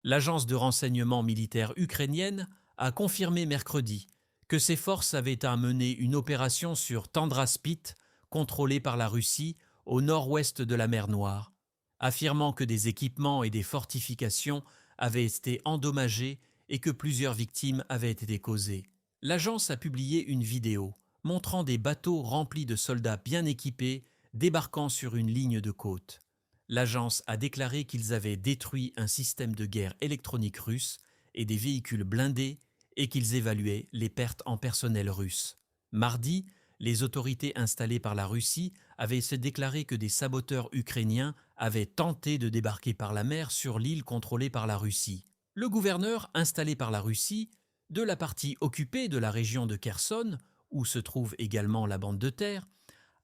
L'agence de renseignement militaire ukrainienne a confirmé mercredi que ses forces avaient à mener une opération sur Tandraspit, contrôlée par la Russie, au nord-ouest de la mer Noire, affirmant que des équipements et des fortifications avaient été endommagés et que plusieurs victimes avaient été causées. L'agence a publié une vidéo montrant des bateaux remplis de soldats bien équipés débarquant sur une ligne de côte. L'agence a déclaré qu'ils avaient détruit un système de guerre électronique russe et des véhicules blindés et qu'ils évaluaient les pertes en personnel russe. Mardi, les autorités installées par la Russie avaient déclaré que des saboteurs ukrainiens avaient tenté de débarquer par la mer sur l'île contrôlée par la Russie. Le gouverneur installé par la Russie de la partie occupée de la région de Kherson, où se trouve également la bande de terre,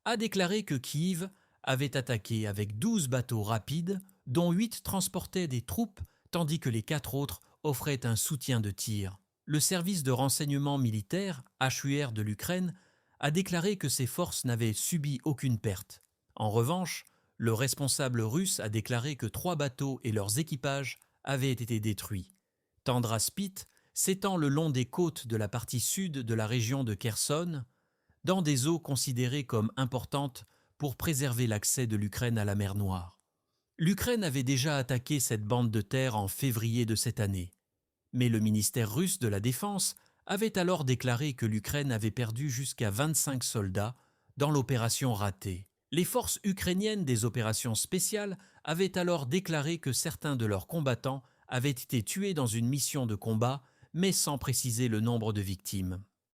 a déclaré que Kiev avait attaqué avec 12 bateaux rapides, dont 8 transportaient des troupes, tandis que les 4 autres offraient un soutien de tir. Le service de renseignement militaire, HUR de l'Ukraine, a déclaré que ses forces n'avaient subi aucune perte. En revanche, le responsable russe a déclaré que 3 bateaux et leurs équipages avaient été détruits. Tandraspit s'étend le long des côtes de la partie sud de la région de Kherson, dans des eaux considérées comme importantes pour préserver l'accès de l'Ukraine à la mer Noire. L'Ukraine avait déjà attaqué cette bande de terre en février de cette année. Mais le ministère russe de la Défense avait alors déclaré que l'Ukraine avait perdu jusqu'à 25 soldats dans l'opération ratée. Les forces ukrainiennes des opérations spéciales avaient alors déclaré que certains de leurs combattants avaient été tués dans une mission de combat, mais sans préciser le nombre de victimes.